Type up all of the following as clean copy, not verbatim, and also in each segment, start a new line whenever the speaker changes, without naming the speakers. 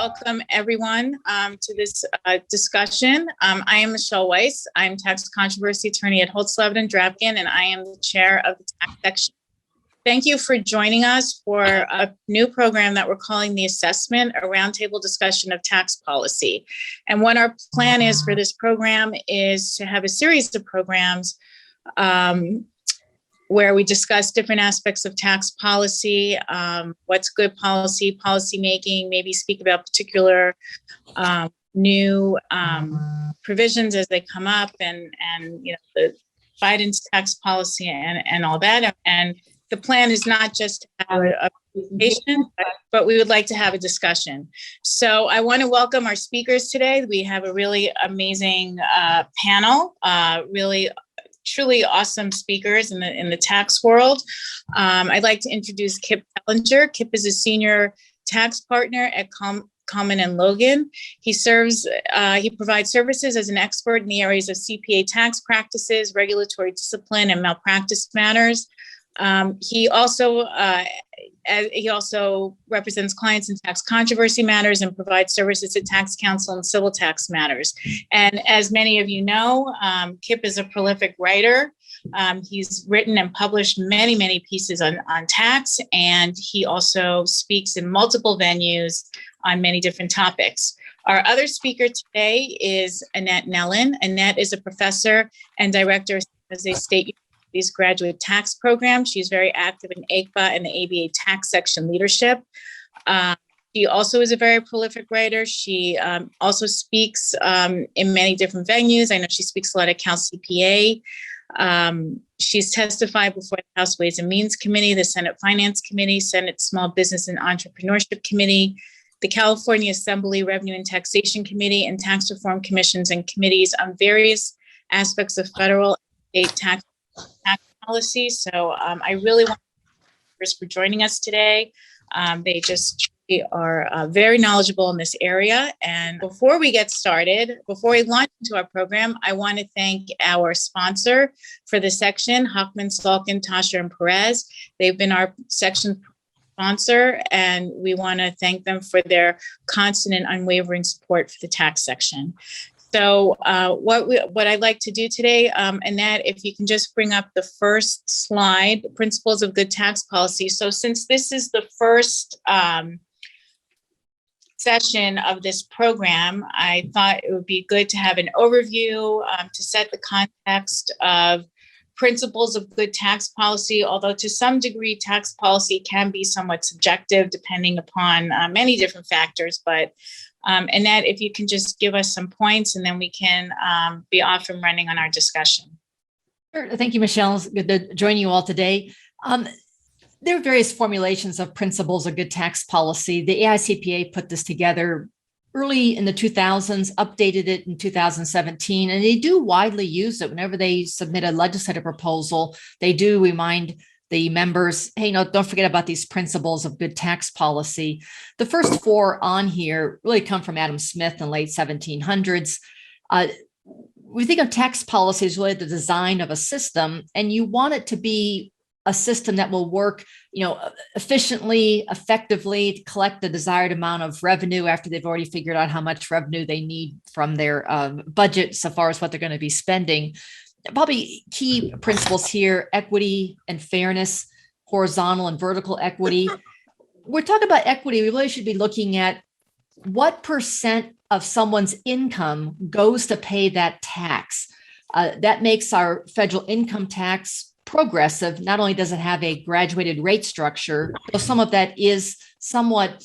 welcome everyone to this discussion. I am Michele Weiss. I'm tax controversy attorney at Holtz, Slavett, and Drabkin, and I am the chair of the tax section. Thank you for joining us for a new program that we're calling The Assessment, a roundtable discussion of tax policy. And what our plan is for this program is to have a series of programs where we discuss different aspects of tax policy, what's good policy making, maybe speak about particular new provisions as they come up, and the Biden's tax policy and all that. And the plan is not just to have a presentation, but we would like to have a discussion. So I want to welcome our speakers today. We have a really amazing panel, really truly awesome speakers in the tax world. I'd like to introduce Kip Dellinger. Kip is a senior tax partner at Kallman and Logan. He provides services as an expert in the areas of CPA tax practices, regulatory discipline, and malpractice matters. He also represents clients in tax controversy matters and provides services to tax counsel and civil tax matters. And as many of you know, Kip is a prolific writer. He's written and published many pieces on tax, and he also speaks in multiple venues on many different topics. Our other speaker today is Annette Nellen. Annette is a professor and director of the State graduate tax program. She's very active in APA and the ABA tax section leadership. She also is a very prolific writer. She also speaks in many different venues. I know she speaks a lot at Cal CPA. She's testified before the House Ways and Means Committee, the Senate Finance Committee, Senate Small Business and Entrepreneurship Committee, the California Assembly Revenue and Taxation Committee, and tax reform commissions and committees on various aspects of federal and state tax policy. So I really want to thank for joining us today. They just are very knowledgeable in this area. And before we get started, before we launch into our program, I want to thank our sponsor for the section, Hochman, Salkin, Tasha, and Perez. They've been our section sponsor, and we want to thank them for their constant and unwavering support for the tax section. So what I'd like to do today, Annette, if you can just bring up the first slide, Principles of Good Tax Policy. So since this is the first session of this program, I thought it would be good to have an overview to set the context of principles of good tax policy, although to some degree tax policy can be somewhat subjective depending upon many different factors. But Annette, if you can just give us some points, and then we can be off and running on our discussion.
Sure. Thank you, Michele. It's good to join you all today. There are various formulations of principles of good tax policy. The AICPA put this together early in the 2000s, updated it in 2017, and they do widely use it whenever they submit a legislative proposal. They do remind the members, hey, no, don't forget about these principles of good tax policy. The first four on here really come from Adam Smith in the late 1700s. We think of tax policy as really the design of a system, and you want it to be a system that will work, efficiently, effectively, to collect the desired amount of revenue after they've already figured out how much revenue they need from their budget so far as what they're going to be spending. Probably key principles here: equity and fairness, horizontal and vertical equity. We're talking about equity. We really should be looking at what percent of someone's income goes to pay that tax. That makes our federal income tax progressive. Not only does it have a graduated rate structure, though some of that is somewhat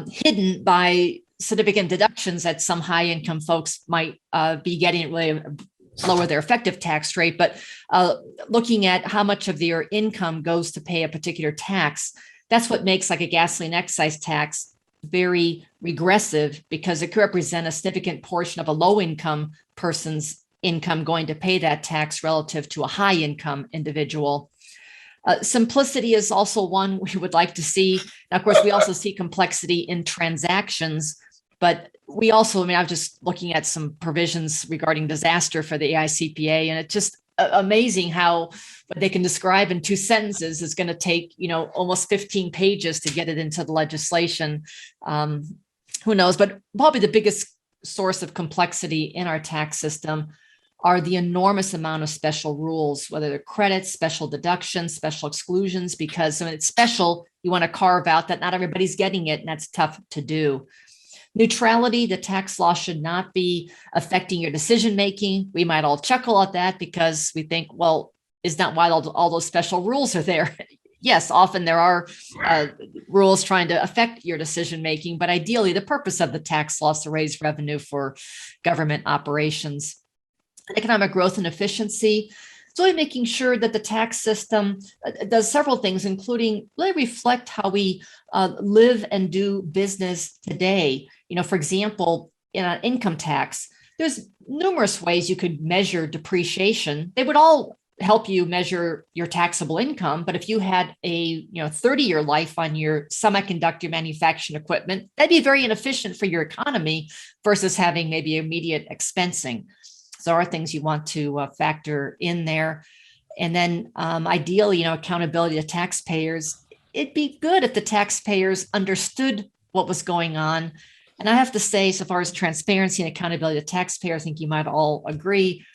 hidden by significant deductions that some high income folks might be getting, really lower their effective tax rate, but looking at how much of their income goes to pay a particular tax, that's what makes like a gasoline excise tax very regressive, because it could represent a significant portion of a low income person's income going to pay that tax relative to a high income individual. Simplicity is also one we would like to see. Now, of course, we also see complexity in transactions, but we also, I was just looking at some provisions regarding disaster for the AICPA, and it's just amazing how what they can describe in 2 sentences is going to take, almost 15 pages to get it into the legislation. who knows, but probably the biggest source of complexity in our tax system are the enormous amount of special rules, whether they're credits, special deductions, special exclusions, because when it's special, you want to carve out that not everybody's getting it, and that's tough to do. Neutrality, the tax law should not be affecting your decision-making. We might all chuckle at that because we think, well, is that why all those special rules are there? Yes, often there are rules trying to affect your decision-making, but ideally the purpose of the tax law is to raise revenue for government operations. Economic growth and efficiency. It's really making sure that the tax system does several things, including really reflect how we live and do business today. For example, in an income tax, there's numerous ways you could measure depreciation. They would all help you measure your taxable income. But if you had a 30-year life on your semiconductor manufacturing equipment, that'd be very inefficient for your economy versus having maybe immediate expensing. So there are things you want to factor in there. And then ideally, accountability to taxpayers. It'd be good if the taxpayers understood what was going on. And I have to say, so far as transparency and accountability to taxpayers, I think you might all agree,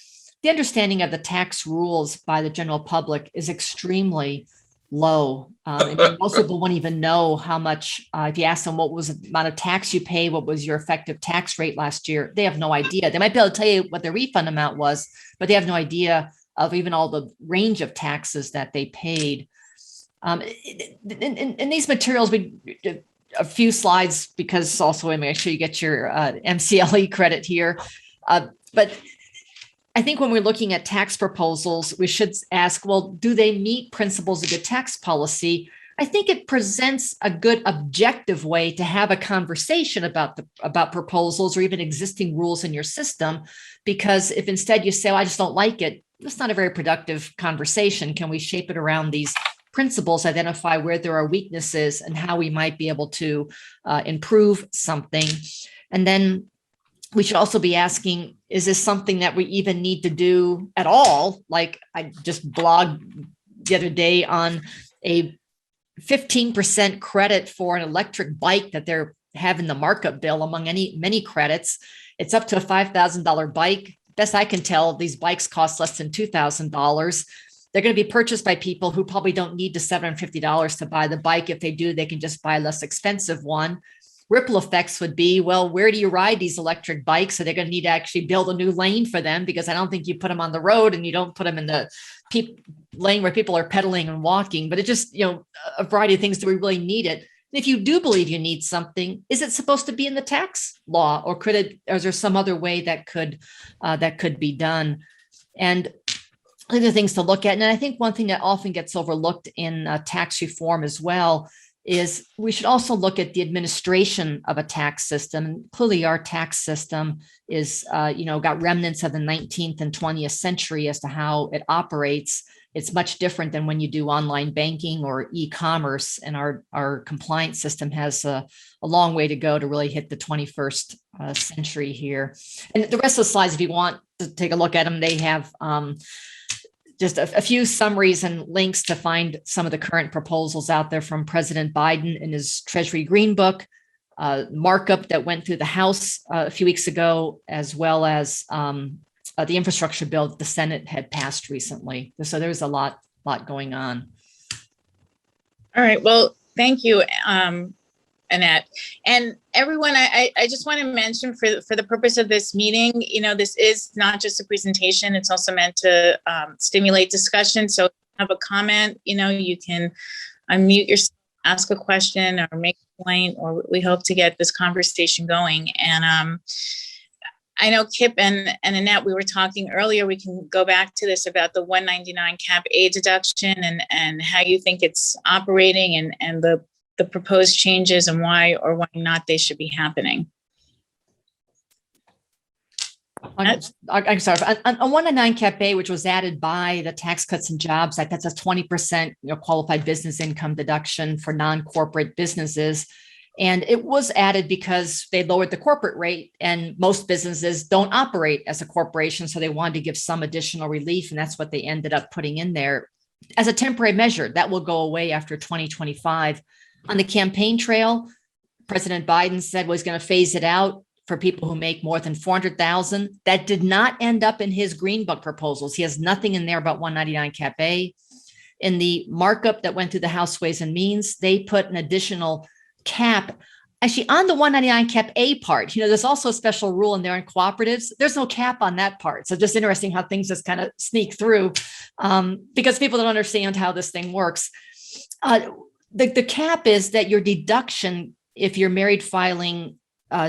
the understanding of the tax rules by the general public is extremely low. Most people won't even know how much, if you ask them what was the amount of tax you pay, what was your effective tax rate last year, they have no idea. They might be able to tell you what the refund amount was, but they have no idea of even all the range of taxes that they paid. In these materials, a few slides, because also I make sure you get your MCLE credit here. But I think when we're looking at tax proposals, we should ask, well, do they meet principles of good tax policy? I think it presents a good objective way to have a conversation about proposals or even existing rules in your system. Because if instead you say, well, I just don't like it, that's not a very productive conversation. Can we shape it around these principles, identify where there are weaknesses and how we might be able to improve something? And then we should also be asking, is this something that we even need to do at all? Like I just blogged the other day on a 15% credit for an electric bike that they're having the markup bill among many credits. It's up to a $5,000 bike. Best I can tell, these bikes cost less than $2,000. They're going to be purchased by people who probably don't need the $750 to buy the bike. If they do, they can just buy a less expensive one. Ripple effects would be, well, where do you ride these electric bikes? So they're going to need to actually build a new lane for them, because I don't think you put them on the road and you don't put them in the lane where people are pedaling and walking. But it just, a variety of things. Do we really need it? And if you do believe you need something, is it supposed to be in the tax law, or is there some other way that could be done? And other things to look at. And I think one thing that often gets overlooked in tax reform as well is we should also look at the administration of a tax system. And clearly our tax system is, got remnants of the 19th and 20th century as to how it operates. It's much different than when you do online banking or e-commerce, and our compliance system has a long way to go to really hit the 21st century here. And the rest of the slides, if you want to take a look at them, they have just a few summaries and links to find some of the current proposals out there from President Biden in his Treasury Green Book, markup that went through the House a few weeks ago, as well as the infrastructure bill that the Senate had passed recently. So there's a lot going on.
All right. Well, thank you, Annette. And everyone, I just want to mention for the purpose of this meeting, this is not just a presentation, it's also meant to stimulate discussion. So if you have a comment, you can unmute yourself, ask a question or make a point, or we hope to get this conversation going. And I know Kip and Annette, we were talking earlier, we can go back to this about the 199 cap A deduction and how you think it's operating and the proposed changes and why or why not they should be happening.
I'm sorry. On 199 cap A, which was added by the Tax Cuts and Jobs Act, that's a 20% qualified business income deduction for non-corporate businesses. And it was added because they lowered the corporate rate, and most businesses don't operate as a corporation. So they wanted to give some additional relief. And that's what they ended up putting in there as a temporary measure that will go away after 2025. On the campaign trail, President Biden said was going to phase it out for people who make more than 400,000. That did not end up in his Green Book proposals. He has nothing in there about 199 Cap A. In the markup that went through the House Ways and Means, they put an additional cap. Actually, on the 199 Cap A part, there's also a special rule in there in cooperatives. There's no cap on that part. So just interesting how things just kind of sneak through because people don't understand how this thing works. The cap is that your deduction, if you're married filing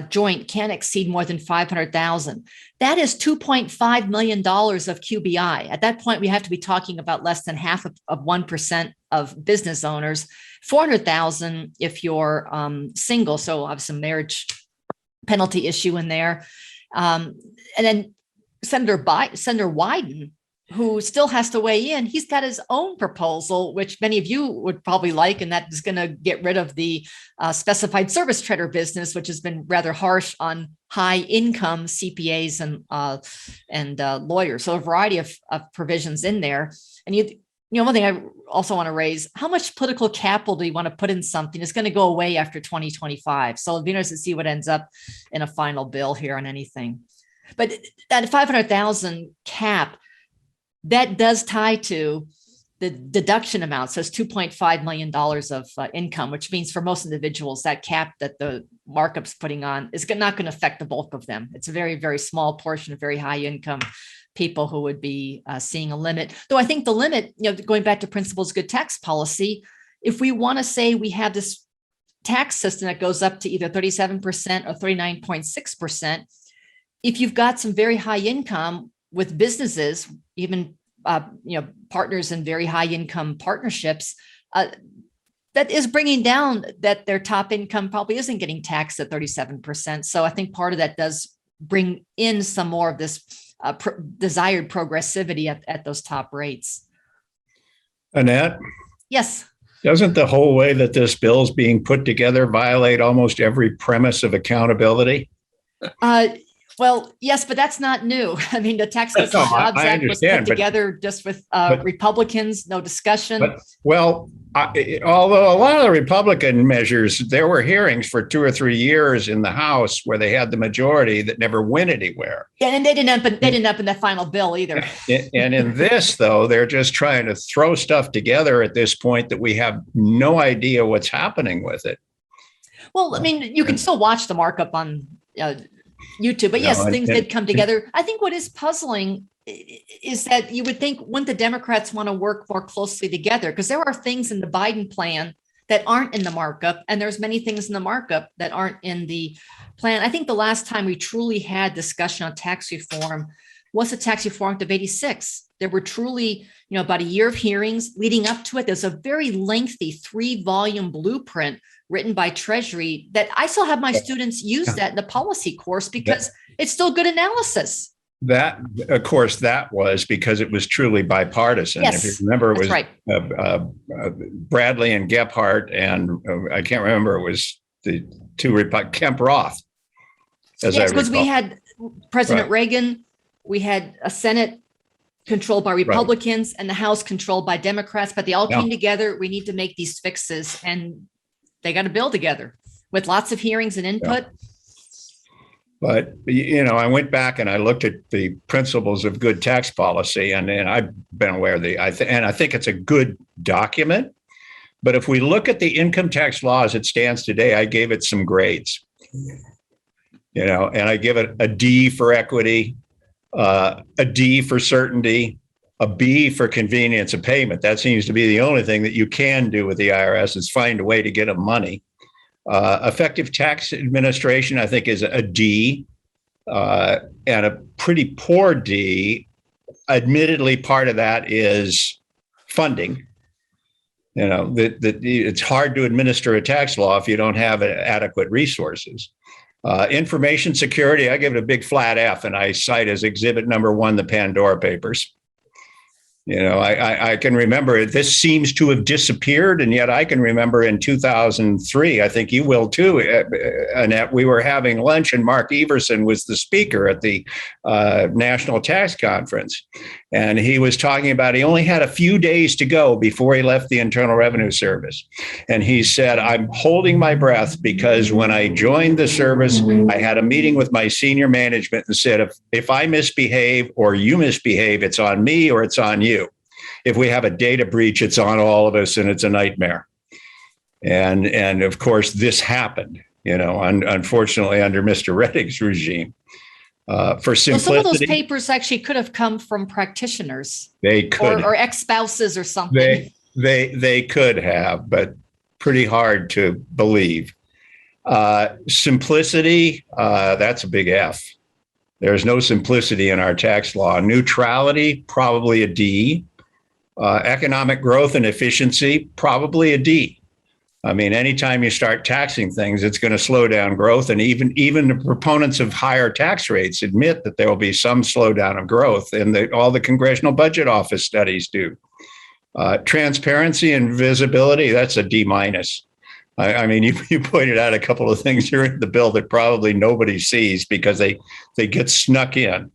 joint, can't exceed more than 500,000. That is $2.5 million of QBI. At that point, we have to be talking about less than half of 1% of business owners. 400,000 if you're single. So obviously, marriage penalty issue in there. And then Senator Wyden, who still has to weigh in, he's got his own proposal, which many of you would probably like, and that is going to get rid of the specified service trader business, which has been rather harsh on high income CPAs and lawyers. So a variety of provisions in there. And one thing I also want to raise, how much political capital do you want to put in something? It's going to go away after 2025. So it'll be interesting to see what ends up in a final bill here on anything. But that 500,000 cap, that does tie to the deduction amount. So it's $2.5 million of income, which means for most individuals, that cap that the markup's putting on is not going to affect the bulk of them. It's a very, very small portion of very high income people who would be seeing a limit. Though I think the limit, going back to principles of good tax policy, if we want to say we have this tax system that goes up to either 37% or 39.6%, if you've got some very high income with businesses, even partners in very high income partnerships, that is bringing down that their top income probably isn't getting taxed at 37%. So I think part of that does bring in some more of this desired progressivity at those top rates.
Annette?
Yes.
Doesn't the whole way that this bill is being put together violate almost every premise of accountability?
Well, yes, but that's not new. I mean, the Tax Cuts and Jobs Act was put together just with Republicans, no discussion. Although a lot of the Republican measures, there were hearings for 2 or 3 years in the House where they had the majority that never went anywhere. Yeah, and they didn't end up in the final bill either.
And in this, though, they're just trying to throw stuff together at this point that we have no idea what's happening with it.
Well, I mean, you can still watch the markup on YouTube, but yes, things did come together. I think what is puzzling is that you would think, wouldn't the Democrats want to work more closely together? Because there are things in the Biden plan that aren't in the markup, and there's many things in the markup that aren't in the plan. I think the last time we truly had discussion on tax reform was the Tax Reform Act of 86. There were truly, about a year of hearings leading up to it. There's a very lengthy 3-volume blueprint written by Treasury that I still have my students use that in the policy course because it's still good analysis. That,
of course, that was because it was truly bipartisan.
Yes,
if you remember, it was
right.
Bradley and Gephardt, and I can't remember, it was the two Kemp Roth.
Yes, because we had President Reagan, we had a Senate controlled by Republicans and the House controlled by Democrats, but they all came together. We need to make these fixes, and they got a bill together with lots of hearings and input.
But, I went back and I looked at the principles of good tax policy, and I've been aware of and I think it's a good document. But if we look at the income tax law as it stands today, I gave it some grades, and I give it a D for equity, a D for certainty, a B for convenience of payment. That seems to be the only thing that you can do with the IRS is find a way to get them money. Effective tax administration, I think, is a D, and a pretty poor D. Admittedly, part of that is funding. It's hard to administer a tax law if you don't have adequate resources. Information security, I give it a big flat F, and I cite as exhibit number 1 the Pandora Papers. I can remember it. This seems to have disappeared. And yet I can remember in 2003, I think you will too, Annette, we were having lunch and Mark Everson was the speaker at the National Tax Conference. And he was talking about he only had a few days to go before he left the Internal Revenue Service. And he said, I'm holding my breath because when I joined the service, I had a meeting with my senior management and said, if I misbehave or you misbehave, it's on me or it's on you. If we have a data breach, it's on all of us and it's a nightmare. And of course, this happened, unfortunately, under Mr. Rettig's regime. For simplicity,
some of those papers actually could have come from practitioners.
They could,
or ex-spouses or something.
They could have, but pretty hard to believe. Simplicity, that's a big F. There's no simplicity in our tax law. Neutrality, probably a D. Economic growth and efficiency, probably a D. I mean, anytime you start taxing things, it's going to slow down growth. And even the proponents of higher tax rates admit that there will be some slowdown of growth, and all the Congressional Budget Office studies do. Transparency and visibility, that's a D minus. I mean, you pointed out a couple of things here in the bill that probably nobody sees because they get snuck in.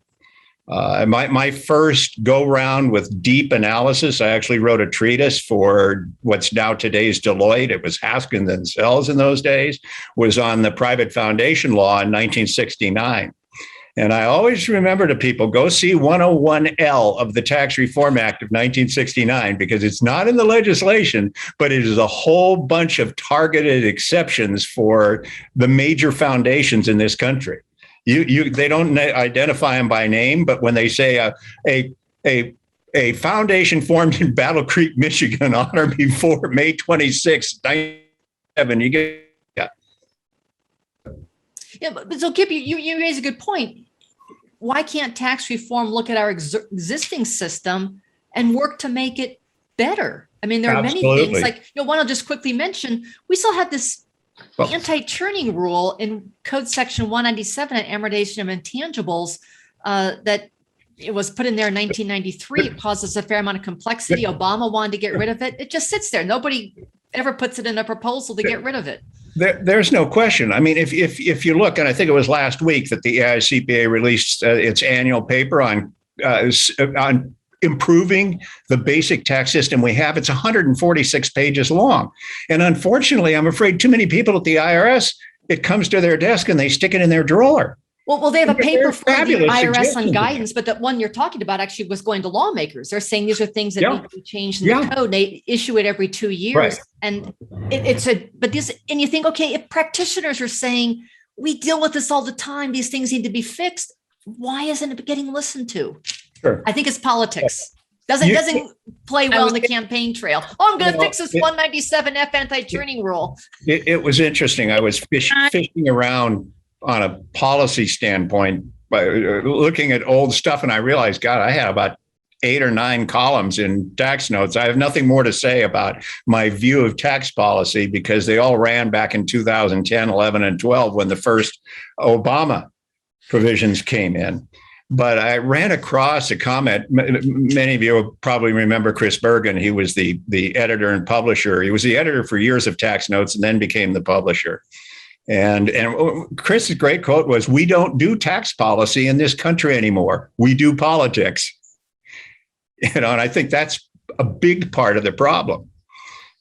My first go round with deep analysis, I actually wrote a treatise for what's now today's Deloitte. It was Haskins and Sells in those days, was on the private foundation law in 1969. And I always remember to people, go see 101L of the Tax Reform Act of 1969, because it's not in the legislation, but it is a whole bunch of targeted exceptions for the major foundations in this country. They don't identify them by name, but when they say a foundation formed in Battle Creek, Michigan, on or before May 26, 1997, you get
Yeah, but so Kip, you raise a good point. Why can't tax reform look at our existing system and work to make it better? I mean, there are many things like, one I'll just quickly mention. We still have this anti-churning rule in Code Section 197 on amortization of intangibles that it was put in there in 1993. It causes a fair amount of complexity. Obama wanted to get rid of it. It just sits there. Nobody ever puts it in a proposal to get rid of it.
There's no question. I mean, if you look, and I think it was last week that the AICPA released its annual paper on improving the basic tax system we have. It's 146 pages long. And unfortunately, I'm afraid too many people at the IRS, it comes to their desk and they stick it in their drawer.
Well, they have a paper for the IRS on guidance, but the one you're talking about actually was going to lawmakers. They're saying these are things that need to be changed in the code. They issue it every 2 years. Right. And and you think, okay, if practitioners are saying we deal with this all the time, these things need to be fixed, why isn't it getting listened to? Sure. I think it's politics. Doesn't play well on the campaign trail. Oh, I'm going to fix this 197F anti-churning rule.
It was interesting. I was fishing around on a policy standpoint by looking at old stuff, and I realized, God, I had about 8 or 9 columns in tax notes. I have nothing more to say about my view of tax policy because they all ran back in 2010, 11, and 12 when the first Obama provisions came in. But I ran across a comment. Many of you probably remember Chris Bergen. He was the editor and publisher. He was the editor for years of Tax Notes and then became the publisher. And Chris's great quote was, "We don't do tax policy in this country anymore. We do politics." And I think that's a big part of the problem.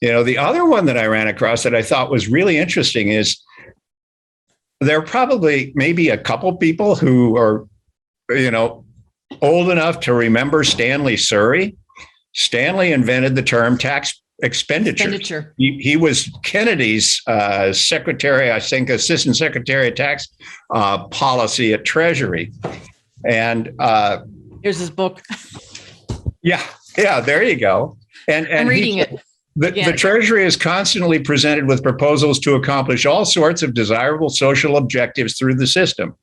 The other one that I ran across that I thought was really interesting is there are probably maybe a couple people who are, old enough to remember Stanley Surrey. Stanley invented the term tax expenditure. He was Kennedy's secretary, I think, assistant secretary of tax policy at Treasury. And
here's his book.
Yeah, there you go. And
I'm reading it.
The Treasury is constantly presented with proposals to accomplish all sorts of desirable social objectives through the system.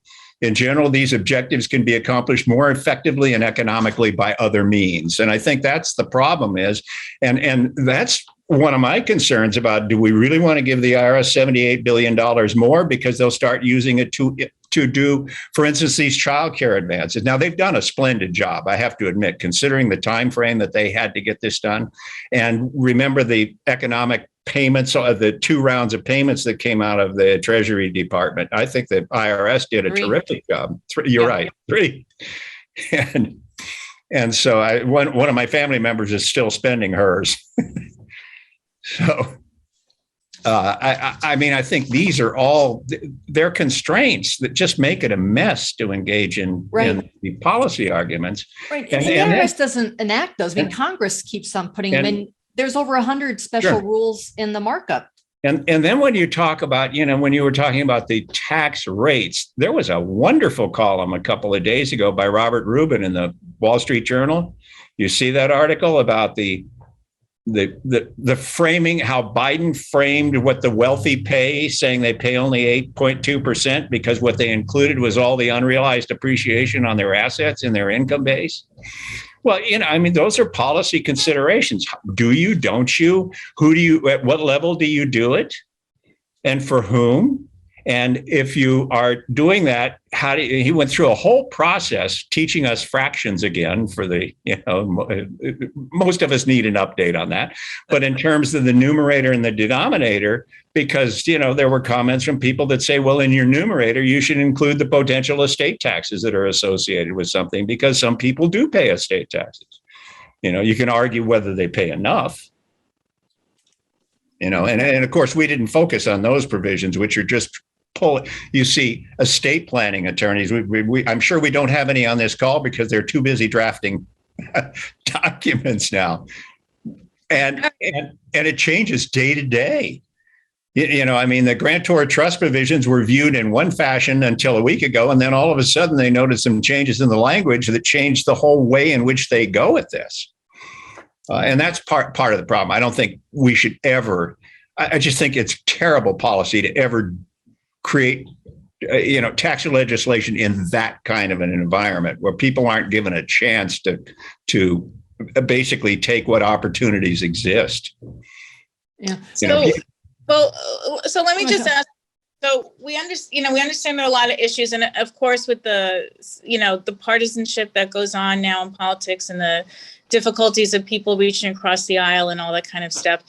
In general, these objectives can be accomplished more effectively and economically by other means. And I think that's the problem is, and that's one of my concerns about, do we really want to give the IRS $78 billion more because they'll start using it to to do, for instance, these childcare advances. Now, they've done a splendid job, I have to admit, considering the time frame that they had to get this done. And remember the economic payments, the 2 rounds of payments that came out of the Treasury Department. I think the IRS did a
3.
terrific job. You're right, 3. And so one of my family members is still spending hers. So, I mean, I think these are all, they're constraints that just make it a mess to engage in the policy arguments.
Right. And the IRS doesn't enact those. I mean, Congress keeps on putting them in. There's over 100 special rules in the markup.
And then when you talk about, when you were talking about the tax rates, there was a wonderful column a couple of days ago by Robert Rubin in the Wall Street Journal. You see that article about the framing, how Biden framed what the wealthy pay, saying they pay only 8.2% because what they included was all the unrealized appreciation on their assets in their income base. Well, I mean, those are policy considerations. Do you, don't you? Who do you, at what level do you do it? And for whom? And if you are doing that, he went through a whole process teaching us fractions again for most of us need an update on that. But in terms of the numerator and the denominator, because, there were comments from people that say, well, in your numerator, you should include the potential estate taxes that are associated with something, because some people do pay estate taxes. You can argue whether they pay enough. And of course, we didn't focus on those provisions, which are just you see estate planning attorneys. I'm sure we don't have any on this call because they're too busy drafting documents now. And it changes day to day. I mean, the grantor trust provisions were viewed in one fashion until a week ago. And then all of a sudden they noticed some changes in the language that changed the whole way in which they go at this. And that's part of the problem. I don't think we should ever, I just think it's terrible policy to ever create, tax legislation in that kind of an environment where people aren't given a chance to basically take what opportunities exist.
Yeah.
So let me just ask. So we understand there are a lot of issues, and of course, with the partisanship that goes on now in politics and the difficulties of people reaching across the aisle and all that kind of stuff.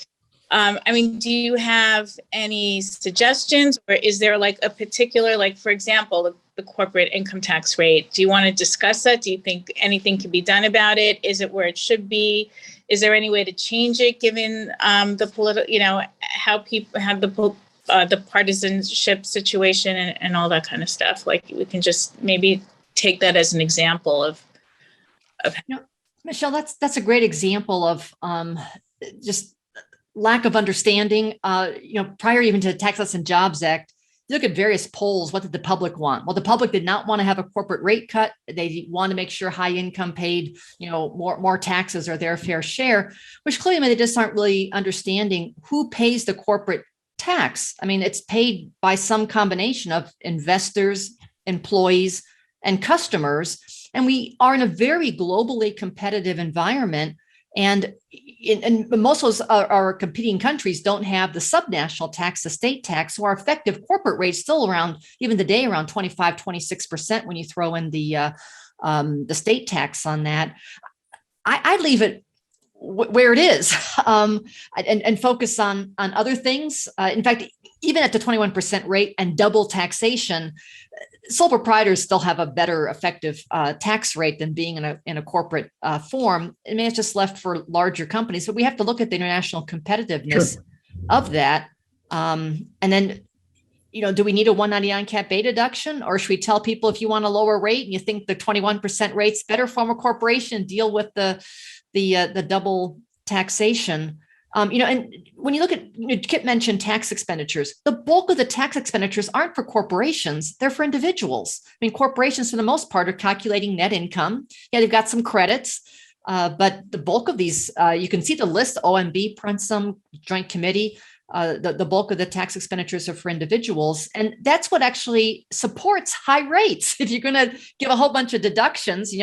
I mean, do you have any suggestions, or is there like a particular, like, for example, the corporate income tax rate? Do you want to discuss that? Do you think anything can be done about it? Is it where it should be? Is there any way to change it given the political, how people have the partisanship situation and all that kind of stuff? Like, we can just maybe take that as an example of.
Michele, that's a great example of just lack of understanding. Prior even to the Tax Cuts and Jobs Act, you look at various polls. What did the public want? Well, the public did not want to have a corporate rate cut. They want to make sure high income paid, more taxes or their fair share, which clearly they just aren't really understanding who pays the corporate tax. I mean, it's paid by some combination of investors, employees, and customers. And we are in a very globally competitive environment. And most of our competing countries don't have the subnational tax, the state tax. So our effective corporate rate is still around, even today, around 25, 26% when you throw in the state tax on that. I leave it where it is and focus on other things. In fact, even at the 21% rate and double taxation, sole proprietors still have a better effective tax rate than being in a corporate form. I mean, it's just left for larger companies. So we have to look at the international competitiveness of that. And then, do we need a 199 Cap A deduction, or should we tell people if you want a lower rate and you think the 21% rate's better, form a corporation, deal with the double taxation? And when you look at, Kip mentioned tax expenditures, the bulk of the tax expenditures aren't for corporations, they're for individuals. I mean, corporations for the most part are calculating net income. Yeah, they've got some credits, but the bulk of these, you can see the list, OMB, Prunsum, Joint Committee, the bulk of the tax expenditures are for individuals. And that's what actually supports high rates. If you're going to give a whole bunch of deductions,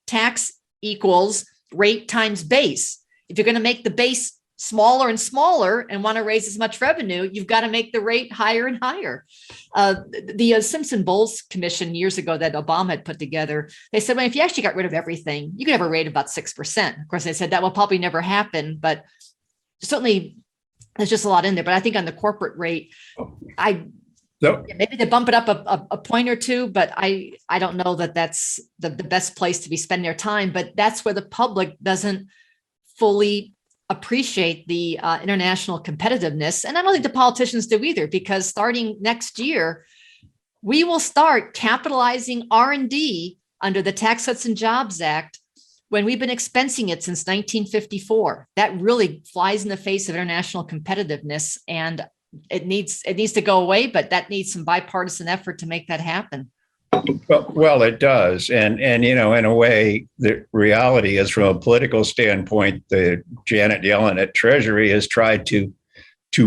tax equals rate times base. If you're going to make the base smaller and smaller and want to raise as much revenue, you've got to make the rate higher and higher. The Simpson-Bowles Commission years ago that Obama had put together, they said, well, if you actually got rid of everything, you could have a rate of about 6%. Of course, they said that will probably never happen, but certainly there's just a lot in there. But I think on the corporate rate, maybe they bump it up a point or two, but I don't know that that's the best place to be spending their time. But that's where the public doesn't fully appreciate the international competitiveness. And I don't think the politicians do either, because starting next year, we will start capitalizing R&D under the Tax Cuts and Jobs Act when we've been expensing it since 1954. That really flies in the face of international competitiveness, and it needs to go away, but that needs some bipartisan effort to make that happen.
Well, it does. And, in a way, the reality is, from a political standpoint, the Janet Yellen at Treasury has tried to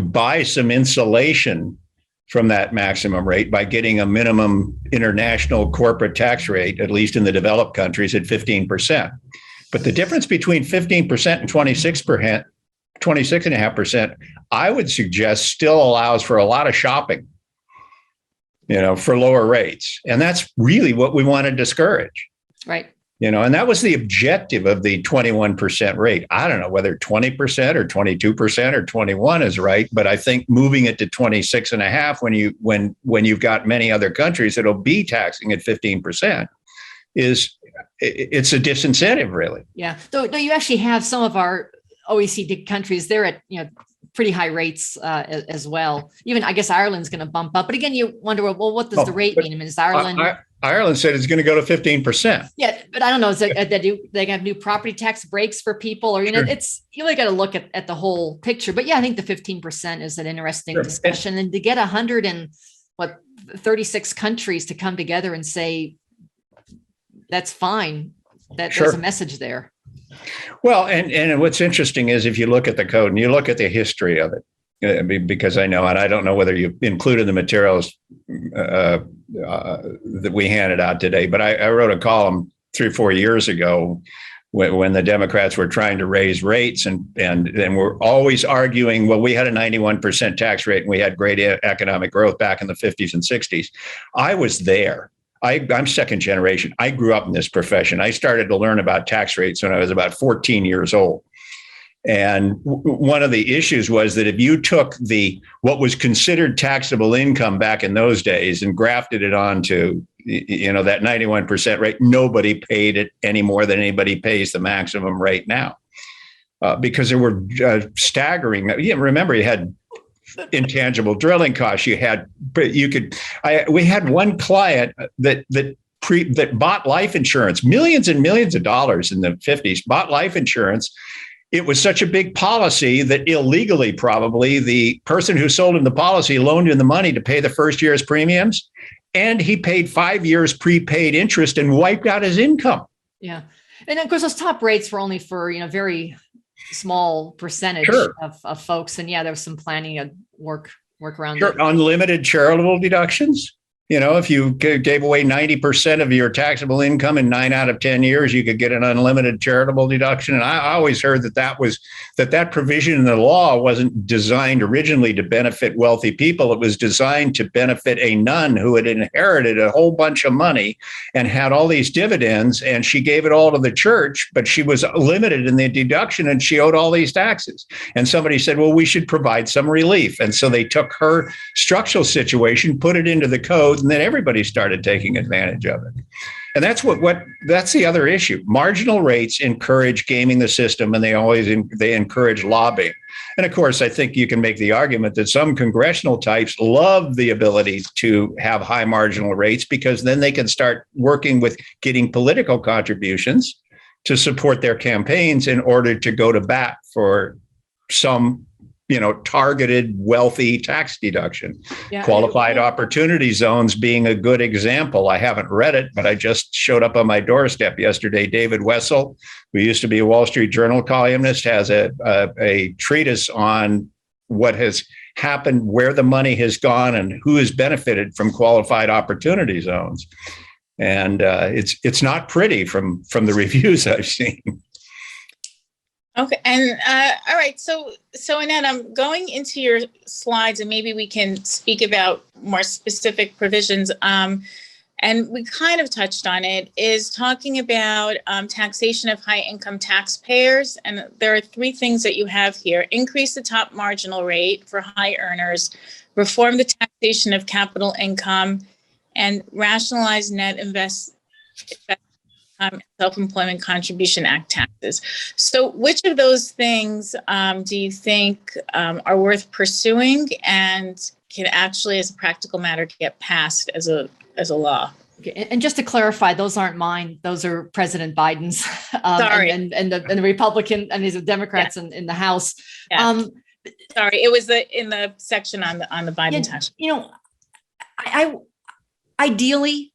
buy some insulation from that maximum rate by getting a minimum international corporate tax rate, at least in the developed countries, at 15%. But the difference between 15% and 26.5%, I would suggest, still allows for a lot of shopping, for lower rates. And that's really what we want to discourage.
Right.
And that was the objective of the 21% rate. I don't know whether 20% or 22% or 21 is right, but I think moving it to 26.5 when you've got many other countries that'll be taxing at 15% it's a disincentive, really.
Yeah. So you actually have some of our OECD countries, they're at pretty high rates as well. Even I guess Ireland's going to bump up, but again, you wonder, well, what does the rate mean? I mean, is Ireland?
Ireland said it's going to go to 15%.
Yeah, but I don't know. Is it, they have new property tax breaks for people, or
Sure.
It's you really got to look at the whole picture. But yeah, I think the 15% is an interesting discussion, and to get 136 countries to come together and say that's fine, that
Sure.
there's a message there.
Well, and what's interesting is, if you look at the code and you look at the history of it, because I know, and I don't know whether you included the materials that we handed out today, but I wrote a column 3 or 4 years ago when the Democrats were trying to raise rates and we're always arguing, well, we had a 91% tax rate and we had great economic growth back in the 50s and 60s. I was there. I'm second generation. I grew up in this profession. I started to learn about tax rates when I was about 14 years old. And one of the issues was that if you took what was considered taxable income back in those days and grafted it onto that 91% rate, nobody paid it any more than anybody pays the maximum rate now, because there were staggering. Remember, you had intangible drilling costs. We had one client that bought life insurance, millions and millions of dollars in the 50s, bought life insurance. It was such a big policy that illegally, probably, the person who sold him the policy loaned him the money to pay the first year's premiums, and he paid 5 years prepaid interest and wiped out his income.
Yeah. And of course, those top rates were only for, very small percentage
Sure.
of folks. And yeah, there was some planning and work around
Sure.
it.
Unlimited charitable deductions. If you gave away 90% of your taxable income in 9 out of 10 years, you could get an unlimited charitable deduction. And I always heard that provision in the law wasn't designed originally to benefit wealthy people. It was designed to benefit a nun who had inherited a whole bunch of money and had all these dividends, and she gave it all to the church, but she was limited in the deduction and she owed all these taxes. And somebody said, well, we should provide some relief. And so they took her structural situation, put it into the code, and then everybody started taking advantage of it. And that's that's the other issue. Marginal rates encourage gaming the system, and they encourage lobbying. And of course, I think you can make the argument that some congressional types love the ability to have high marginal rates, because then they can start working with getting political contributions to support their campaigns in order to go to bat for some targeted wealthy tax deduction. Yeah. Qualified opportunity zones being a good example. I haven't read it, but I just showed up on my doorstep yesterday. David Wessel, who used to be a Wall Street Journal columnist, has a treatise on what has happened, where the money has gone, and who has benefited from qualified opportunity zones. And it's not pretty from the reviews I've seen.
Okay, and all right, so Annette, I'm going into your slides, and maybe we can speak about more specific provisions. And we kind of touched on it, is talking about taxation of high income taxpayers. And there are three things that you have here: increase the top marginal rate for high earners, reform the taxation of capital income, and rationalize net Self-Employment Contribution Act taxes. So which of those things do you think are worth pursuing and can actually, as a practical matter, get passed as a law?
Okay. And just to clarify, those aren't mine. Those are President Biden's
Sorry.
and the Republican and the Democrats in the House.
Yeah. Sorry, it was in the section on the Biden tax.
I ideally,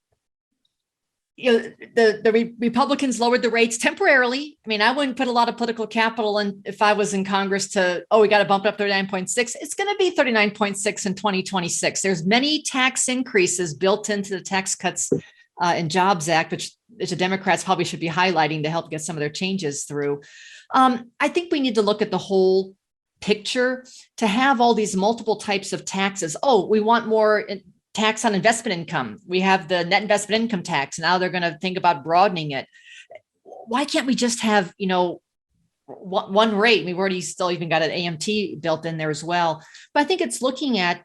the Republicans lowered the rates temporarily. I mean, I wouldn't put a lot of political capital in if I was in Congress we got to bump it up 39.6. It's going to be 39.6 in 2026. There's many tax increases built into the Tax Cuts and Jobs Act, which the Democrats probably should be highlighting to help get some of their changes through. I think we need to look at the whole picture to have all these multiple types of taxes. We want more tax on investment income. We have the net investment income tax. Now they're going to think about broadening it. Why can't we just have, one rate? We've already still even got an AMT built in there as well. But I think it's looking at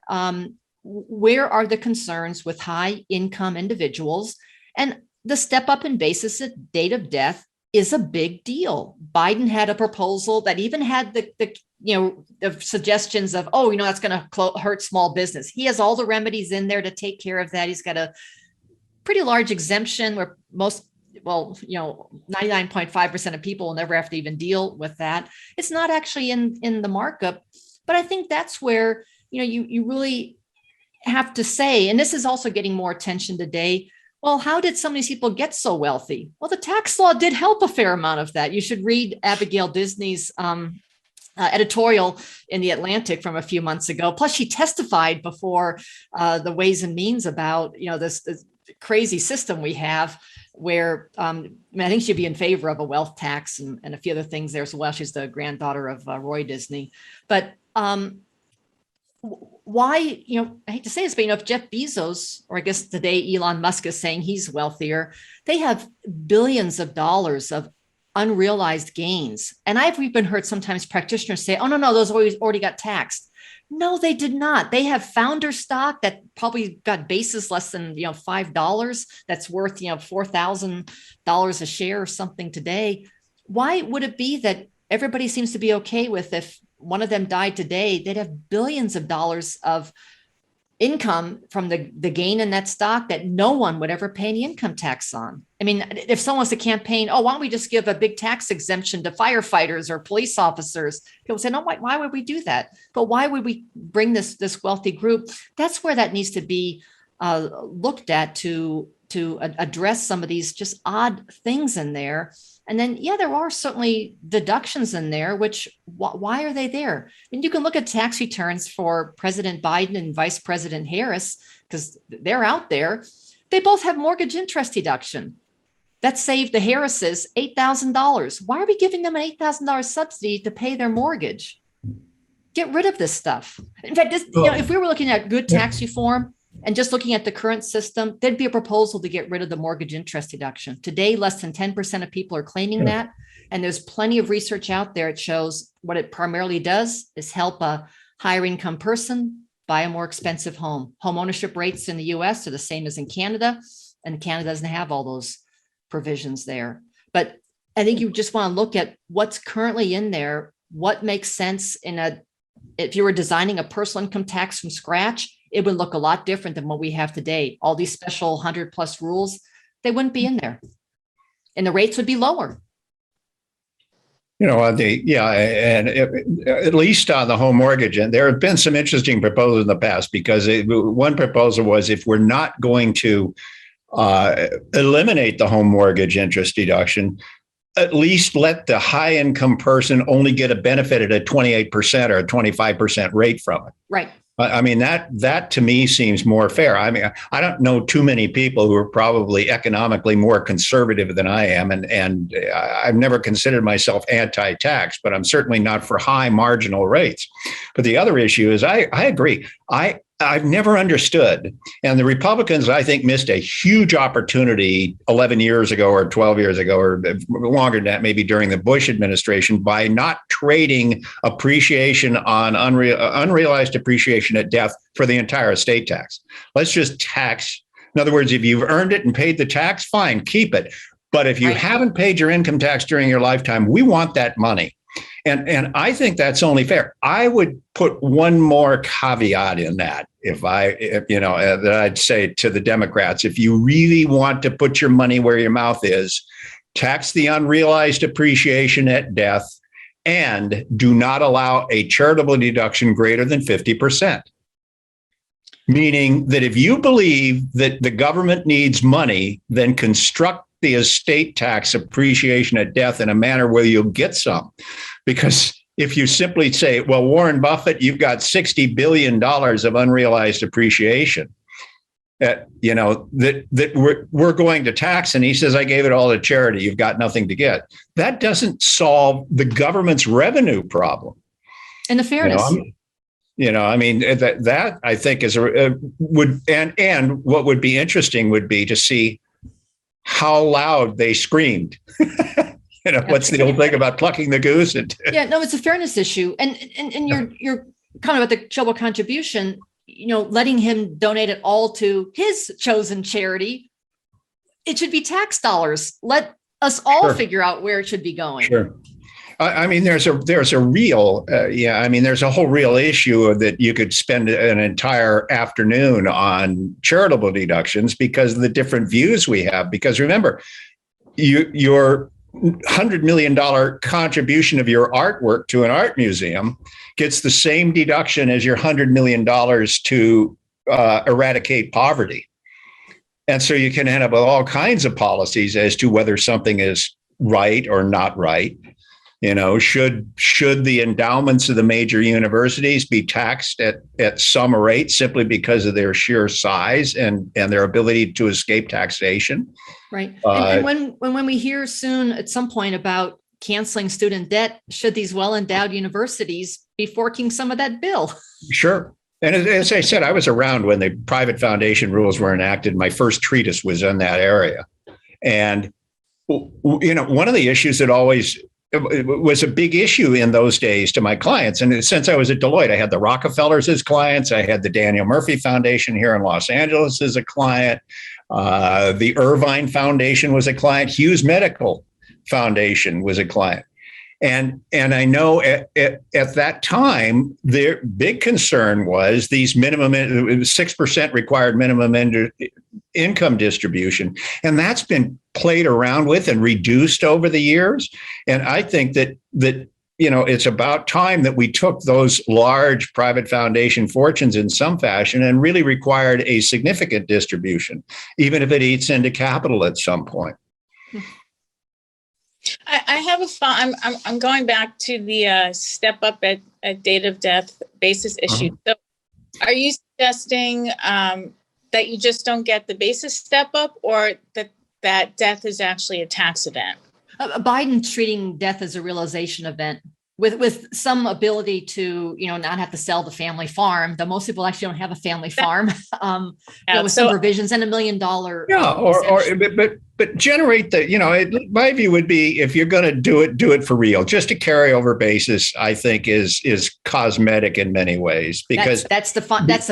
where are the concerns with high income individuals, and the step up in basis at date of death is a big deal. Biden had a proposal that even had the suggestions of, that's going to hurt small business. He has all the remedies in there to take care of that. He's got a pretty large exemption where 99.5% of people will never have to even deal with that. It's not actually in the markup, but I think that's where, you really have to say, and this is also getting more attention today. Well, how did some of these people get so wealthy? Well, the tax law did help a fair amount of that. You should read Abigail Disney's editorial in The Atlantic from a few months ago. Plus, she testified before the Ways and Means about this crazy system we have, where I think she'd be in favor of a wealth tax and a few other things there as well. She's the granddaughter of Roy Disney, but why, I hate to say this, but if Jeff Bezos, or I guess today Elon Musk is saying he's wealthier, they have billions of dollars of unrealized gains. And I've even heard sometimes practitioners say, no, those already got taxed. No, they did not. They have founder stock that probably got basis less than $5. That's worth $4,000 a share or something today. Why would it be that everybody seems to be okay with if one of them died today, they'd have billions of dollars of income from the gain in that stock that no one would ever pay any income tax on? I mean, if someone wants to campaign, why don't we just give a big tax exemption to firefighters or police officers? People say, no, why would we do that? But why would we bring this wealthy group? That's where that needs to be looked at to address some of these just odd things in there. And then, there are certainly deductions in there, which why are they there? I mean, you can look at tax returns for President Biden and Vice President Harris, because they're out there. They both have mortgage interest deduction. That saved the Harrises $8,000. Why are we giving them an $8,000 subsidy to pay their mortgage? Get rid of this stuff. In fact, if we were looking at good tax reform, and just looking at the current system, there'd be a proposal to get rid of the mortgage interest deduction. Today, less than 10% of people are claiming that. And there's plenty of research out there. It shows what it primarily does is help a higher income person buy a more expensive home. Home ownership rates in the US are the same as in Canada, and Canada doesn't have all those provisions there. But I think you just want to look at what's currently in there, what makes sense if you were designing a personal income tax from scratch. It would look a lot different than what we have today. All these special 100+ rules, they wouldn't be in there. And the rates would be lower. At
least on the home mortgage, and there have been some interesting proposals in the past, because one proposal was, if we're not going to eliminate the home mortgage interest deduction, at least let the high income person only get a benefit at a 28% or a 25% rate from it.
Right.
I mean, that to me seems more fair. I mean, I don't know too many people who are probably economically more conservative than I am. And I've never considered myself anti-tax, but I'm certainly not for high marginal rates. But the other issue is I agree. I've never understood. And the Republicans, I think, missed a huge opportunity 11 years ago or 12 years ago or longer than that, maybe during the Bush administration, by not trading appreciation on unrealized appreciation at death for the entire estate tax. Let's just tax. In other words, if you've earned it and paid the tax, fine, keep it. But if you haven't paid your income tax during your lifetime, we want that money. And I think that's only fair. I would put one more caveat in that. If that I'd say to the Democrats, if you really want to put your money where your mouth is, tax the unrealized appreciation at death and do not allow a charitable deduction greater than 50%. Meaning that if you believe that the government needs money, then construct the estate tax appreciation at death in a manner where you'll get some. Because if you simply say, well, Warren Buffett, you've got $60 billion of unrealized appreciation that we're going to tax. And he says, I gave it all to charity. You've got nothing to get. That doesn't solve the government's revenue problem.
And the fairness.
That I think is and what would be interesting would be to see how loud they screamed. What's the old thing about plucking the goose?
It's a fairness issue. And you're kind of at the charitable contribution, letting him donate it all to his chosen charity. It should be tax dollars. Let us all figure out where it should be going.
Sure. I mean, there's a real, there's a whole real issue that you could spend an entire afternoon on charitable deductions because of the different views we have. Because remember, your $100 million contribution of your artwork to an art museum gets the same deduction as your $100 million to eradicate poverty. And so you can end up with all kinds of policies as to whether something is right or not right. Should the endowments of the major universities be taxed at some rate simply because of their sheer size and their ability to escape taxation?
Right. And when we hear soon at some point about canceling student debt, should these well-endowed universities be forking some of that bill? Sure.
And as I said, I was around when the private foundation rules were enacted. My first treatise was in that area. And, one of the issues that always was a big issue in those days to my clients. And since I was at Deloitte, I had the Rockefellers as clients. I had the Daniel Murphy Foundation here in Los Angeles as a client. The Irvine Foundation was a client. Hughes Medical Foundation was a client. And I know at that time, their big concern was these 6% required minimum income distribution. And that's been played around with and reduced over the years. And I think that it's about time that we took those large private foundation fortunes in some fashion and really required a significant distribution, even if it eats into capital at some point.
I have a thought. I'm going back to the step up at date of death basis issue. So are you suggesting that you just don't get the basis step up, or that death is actually a tax event?
Biden treating death as a realization event with some ability to, not have to sell the family farm, though most people actually don't have a family farm, with some provisions and $1 million. But
generate my view would be, if you're going to do it for real. Just a carryover basis, I think is cosmetic in many ways, because
that's the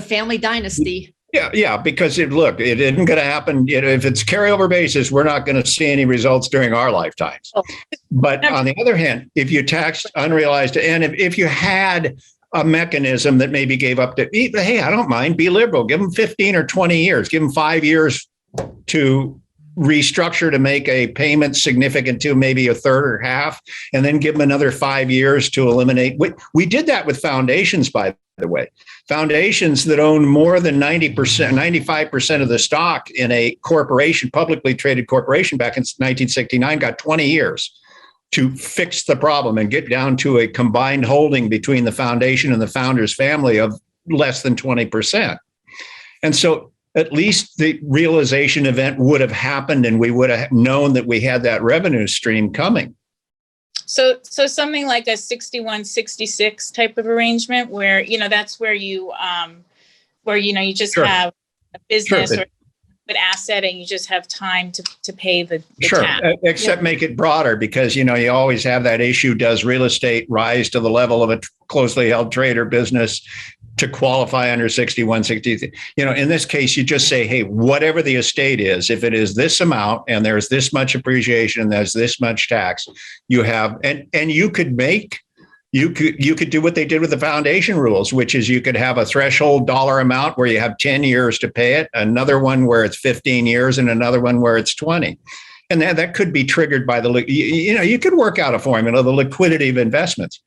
family dynasty.
Yeah, because it isn't going to happen. If it's carryover basis, we're not going to see any results during our lifetimes. But on the other hand, if you taxed unrealized, and if you had a mechanism that maybe gave up to, hey, I don't mind, be liberal, give them 15 or 20 years, give them 5 years to restructure to make a payment significant to maybe a third or half, and then give them another 5 years to eliminate. We did that with foundations, by the way. Foundations that own more than 90%, 95% of the stock in a corporation, publicly traded corporation back in 1969, got 20 years to fix the problem and get down to a combined holding between the foundation and the founder's family of less than 20%. And so at least the realization event would have happened and we would have known that we had that revenue stream coming.
So something like a 61-66 type of arrangement where, that's where you just
Sure.
have a business
Sure.
or an asset and you just have time to pay the
Sure,
tax.
except make it broader because, you always have that issue. Does real estate rise to the level of a closely held trade or business to qualify under 61-60? In this case, you just say, hey, whatever the estate is, if it is this amount and there's this much appreciation and there's this much tax, you have, and you could do what they did with the foundation rules, which is you could have a threshold dollar amount where you have 10 years to pay it, another one where it's 15 years, and another one where it's 20. And that could be triggered by you could work out a formula, the liquidity of investments.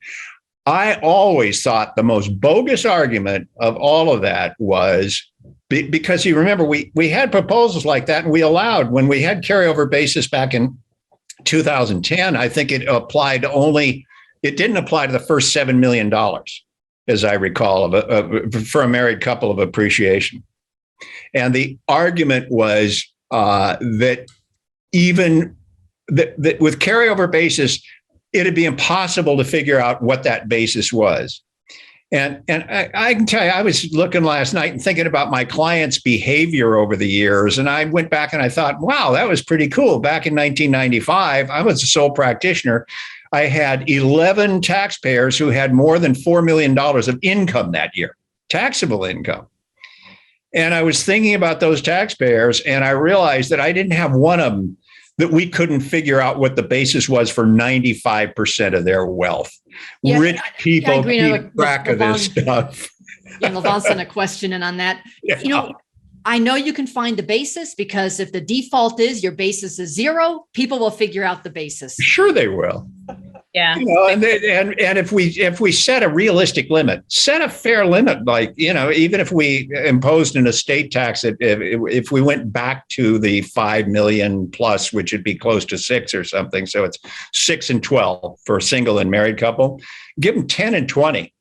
I always thought the most bogus argument of all of that was because you remember we had proposals like that and we allowed, when we had carryover basis back in 2010, I think it applied only. It didn't apply to the first $7 million, as I recall, for a married couple of appreciation. And the argument was that even that with carryover basis, it'd be impossible to figure out what that basis was. And I can tell you, I was looking last night and thinking about my clients' behavior over the years. And I went back and I thought, wow, that was pretty cool. Back in 1995, I was a sole practitioner. I had 11 taxpayers who had more than $4 million of income that year, taxable income. And I was thinking about those taxpayers and I realized that I didn't have one of them that we couldn't figure out what the basis was for 95% of their wealth.
Yeah,
Rich people keep track of this
Levon,
stuff.
Yeah, Levon sent a question in on that.
Yeah.
I know you can find the basis because if the default is your basis is 0, people will figure out the basis.
Sure they will.
Yeah.
And if we set a realistic limit, set a fair limit, like, even if we imposed an estate tax, if we went back to the 5 million plus, which would be close to 6 or something. So it's 6 and 12 for a single and married couple, give them 10 and 20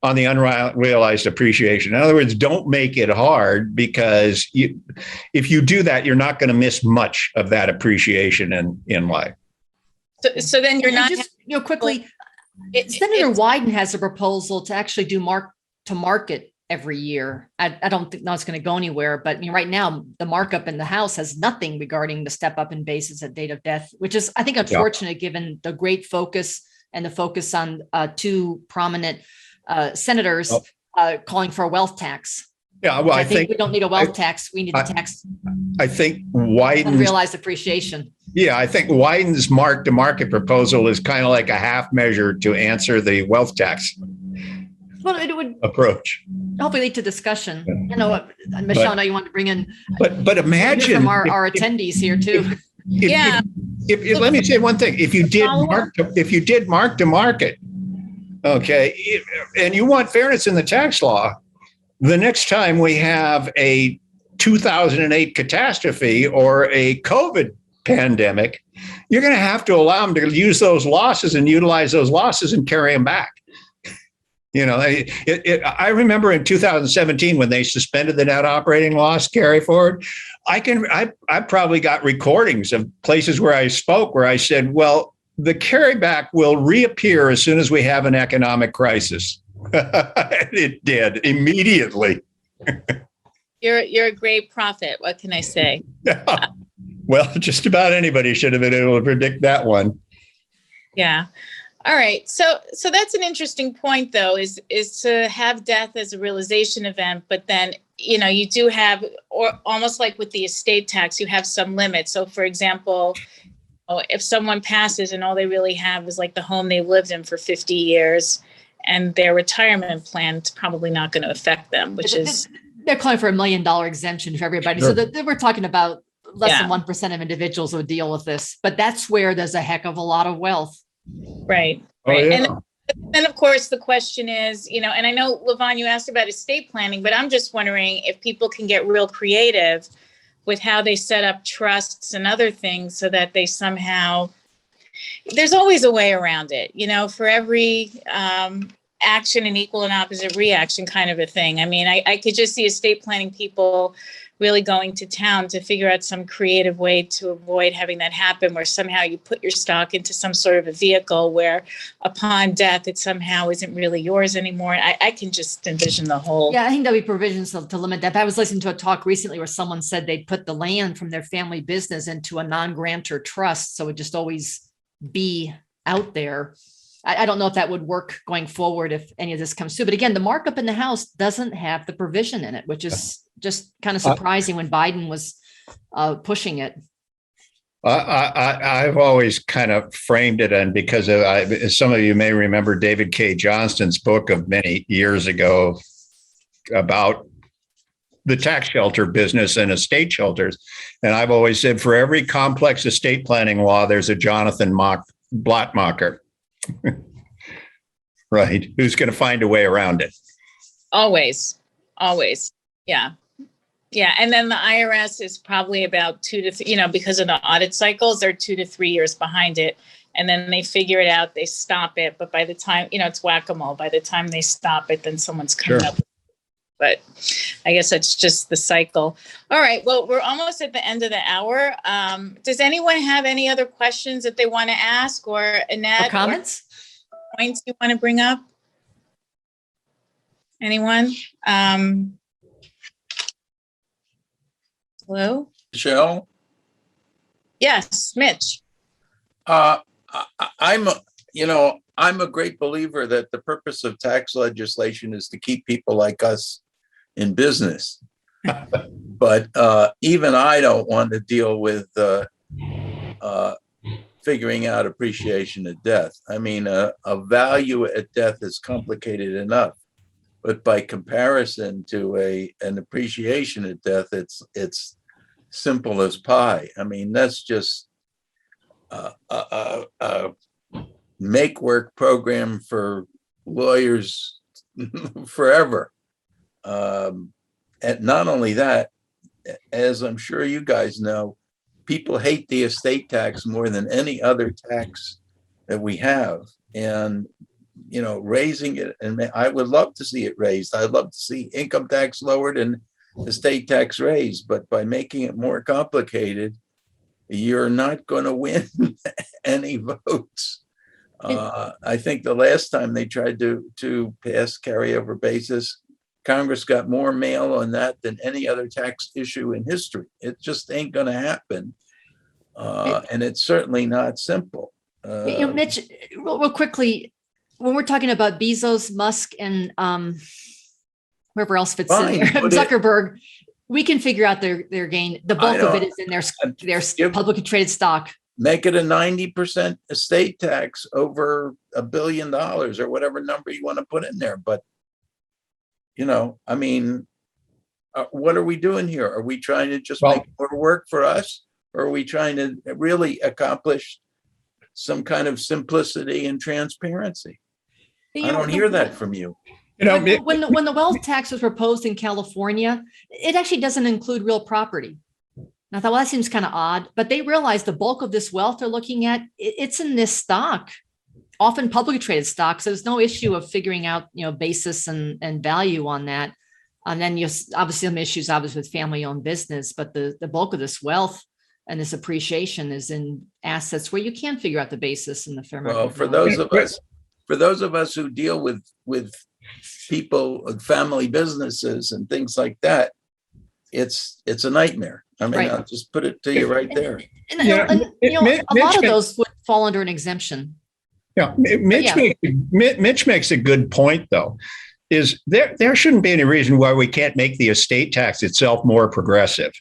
on the unrealized appreciation. In other words, don't make it hard because if you do that, you're not going to miss much of that appreciation in life.
So then you're not
just quickly. Senator Wyden has a proposal to actually do to market every year. I don't think it's going to go anywhere, but right now the markup in the House has nothing regarding the step up in basis at date of death, which is, I think, unfortunate given the great focus and the focus on 2 prominent senators calling for a wealth tax.
Yeah, well, I think
we don't need a wealth tax. We need a tax.
I think Wyden's
unrealized appreciation.
Yeah, I think Wyden's mark-to-market proposal is kind of like a half measure to answer the wealth tax.
Well, it would
approach.
Hopefully lead to discussion. Michele, I know you want to bring in.
But imagine
from our attendees here too.
If let me say one thing: if you did mark to market, okay, and you want fairness in the tax law, the next time we have a 2008 catastrophe or a COVID pandemic, you're going to have to allow them to use those losses and utilize those losses and carry them back. I remember in 2017 when they suspended the net operating loss carry forward. I probably got recordings of places where I spoke where I said, well, the carryback will reappear as soon as we have an economic crisis. It did immediately.
You're a great prophet. What can I say?
Well, just about anybody should have been able to predict that one.
Yeah. All right. So that's an interesting point, though, is to have death as a realization event, but then, you do have, or almost like with the estate tax, you have some limits. So, for example, if someone passes and all they really have is like the home they lived in for 50 years and their retirement plan, it's probably not going to affect them, which is...
They're calling for $1 million exemption for everybody.
Sure.
So we're talking about less than 1% of individuals would deal with this, but that's where there's a heck of a lot of wealth.
Right.
Oh, yeah.
And then, of course, the question is, and I know, Levon, you asked about estate planning, but I'm just wondering if people can get real creative with how they set up trusts and other things so that they somehow, there's always a way around it, for every action and equal and opposite reaction kind of a thing. I mean, I could just see estate planning people really going to town to figure out some creative way to avoid having that happen, where somehow you put your stock into some sort of a vehicle where upon death it somehow isn't really yours anymore. I can just envision the whole.
Yeah, I think there'll be provisions to limit that. But I was listening to a talk recently where someone said they'd put the land from their family business into a non-grantor trust, so it would just always be out there. I don't know if that would work going forward if any of this comes through. But again, the markup in the House doesn't have the provision in it, which is just kind of surprising when Biden was pushing it.
I've always kind of framed it, and because of, some of you may remember David K. Johnston's book of many years ago about the tax shelter business and estate shelters. And I've always said for every complex estate planning law, there's a Jonathan Blattmacher. Right. Who's going to find a way around it? Always.
Yeah. Yeah. And then the IRS is probably about 2 to 3, because of the audit cycles, they're 2 to 3 years behind it. And then they figure it out, they stop it. But by the time, it's whack-a-mole. By the time they stop it, then someone's coming up. But I guess that's just the cycle. All right. Well, we're almost at the end of the hour. Does anyone have any other questions that they want to ask, or Annette?
Or comments?
Or points you want to bring up? Anyone? Hello?
Michele?
Yes, Mitch.
I'm a great believer that the purpose of tax legislation is to keep people like us in business. But even I don't want to deal with figuring out appreciation at death. I mean, a value at death is complicated enough, but by comparison to an appreciation at death, it's simple as pie. I mean, that's just a make work program for lawyers forever. And not only that, as I'm sure you guys know, people hate the estate tax more than any other tax that we have. And, raising it, and I would love to see it raised. I'd love to see income tax lowered and estate tax raised, but by making it more complicated, you're not going to win any votes. I think the last time they tried to pass carryover basis, Congress got more mail on that than any other tax issue in history. It just ain't going to happen. And it's certainly not simple.
Mitch, real quickly, when we're talking about Bezos, Musk, and whoever else fits in there, Zuckerberg, we can figure out their gain. The bulk of it is in their publicly traded stock.
Make it a 90% estate tax over $1 billion or whatever number you want to put in there. But, I mean, what are we doing here? Are we trying to just make more work for us? Or are we trying to really accomplish some kind of simplicity and transparency? I don't hear that from you.
When the wealth tax was proposed in California, it actually doesn't include real property. And I thought, well, that seems kind of odd, but they realized the bulk of this wealth they're looking at, it's in this stock, often publicly traded stocks. So there's no issue of figuring out, basis and value on that. And then you obviously some issues with family owned business, but the bulk of this wealth and this appreciation is in assets where you can figure out the basis and the fair market.
Well, for those of us who deal with people, family businesses and things like that, it's a nightmare. I mean, I'll just put it to you right there.
A lot of those would fall under an exemption.
Yeah, Mitch makes a good point, though. Is there shouldn't be any reason why we can't make the estate tax itself more progressive.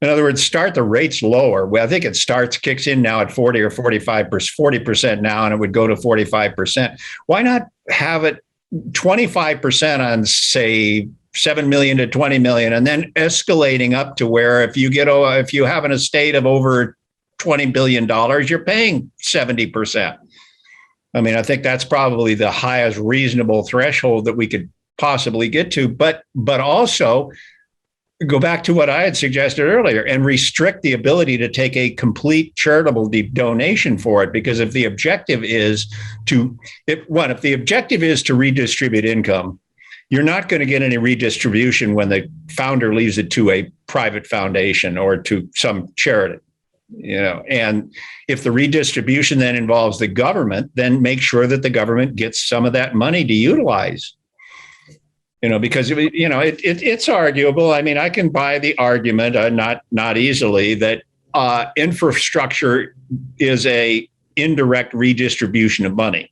In other words, start the rates lower. Well, I think it kicks in now at 40 or 40% now, and it would go to 45%. Why not have it 25% on, say, 7 million to 20 million, and then escalating up to where if you have an estate of over $20 billion, you're paying 70%. I mean, I think that's probably the highest reasonable threshold that we could possibly get to. But also, go back to what I had suggested earlier and restrict the ability to take a complete charitable donation for it. Because if the objective is if the objective is to redistribute income, you're not going to get any redistribution when the founder leaves it to a private foundation or to some charity. And if the redistribution then involves the government, then make sure that the government gets some of that money to utilize. Because it's arguable. I mean, I can buy the argument, not easily, that infrastructure is a indirect redistribution of money.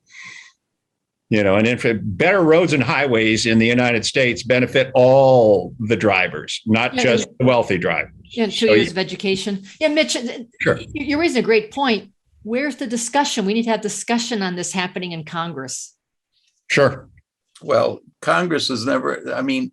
And if better roads and highways in the United States benefit all the drivers, not just the wealthy drivers.
Yeah, 2 years of education. Yeah, Mitch,
sure.
You're raising a great point. Where's the discussion? We need to have discussion on this happening in Congress.
Sure.
Well, Congress has never, the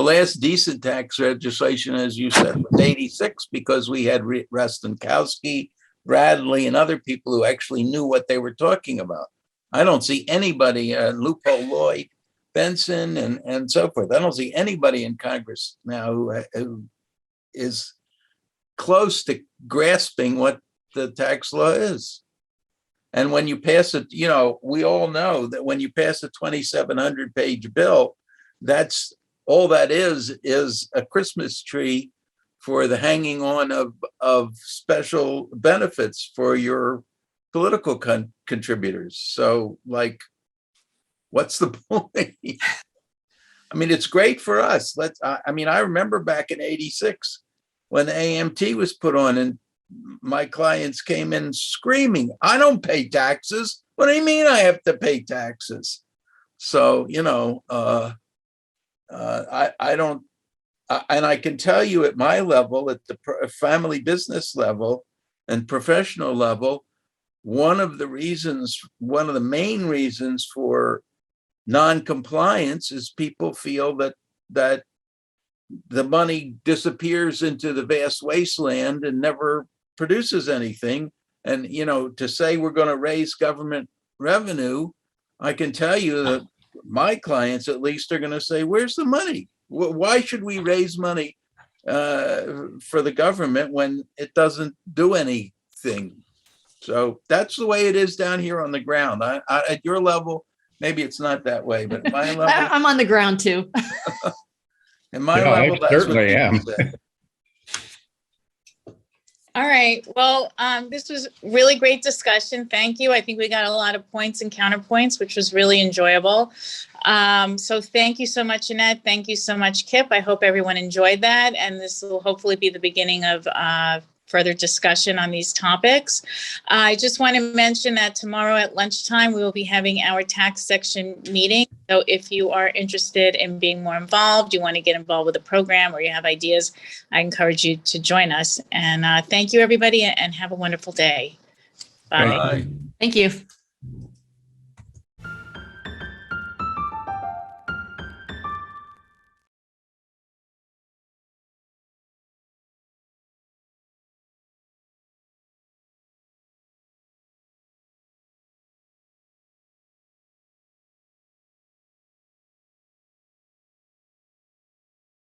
last decent tax legislation, as you said, was 86, because we had Rostenkowski, Bradley, and other people who actually knew what they were talking about. I don't see anybody, Loophole Lloyd, Benson, and so forth. I don't see anybody in Congress now who is close to grasping what the tax law is. And when you pass it, we all know that when you pass a 2,700 page bill, that's all that is a Christmas tree for the hanging on of special benefits for your political contributors. So, what's the point? It's great for us. I remember back in 86 when the AMT was put on, and my clients came in screaming, "I don't pay taxes." What do you mean I have to pay taxes? So, I don't, and I can tell you at my level, at the family business level and professional level, one of the main reasons for non-compliance is people feel that the money disappears into the vast wasteland and never produces anything. And, to say we're going to raise government revenue, I can tell you that my clients at least are going to say, where's the money? Why should we raise money for the government when it doesn't do anything? So that's the way it is down here on the ground. At your level, maybe it's not that way, but at my level,
I'm on the ground too.
At my level,
I certainly am.
All right. Well, this was really great discussion. Thank you. I think we got a lot of points and counterpoints, which was really enjoyable. So thank you so much, Annette. Thank you so much, Kip. I hope everyone enjoyed that. And this will hopefully be the beginning of further discussion on these topics. I just want to mention that tomorrow at lunchtime, we will be having our tax section meeting. So if you are interested in being more involved, you want to get involved with the program, or you have ideas, I encourage you to join us. And thank you, everybody, and have a wonderul day. Bye.
Bye.
Thank you.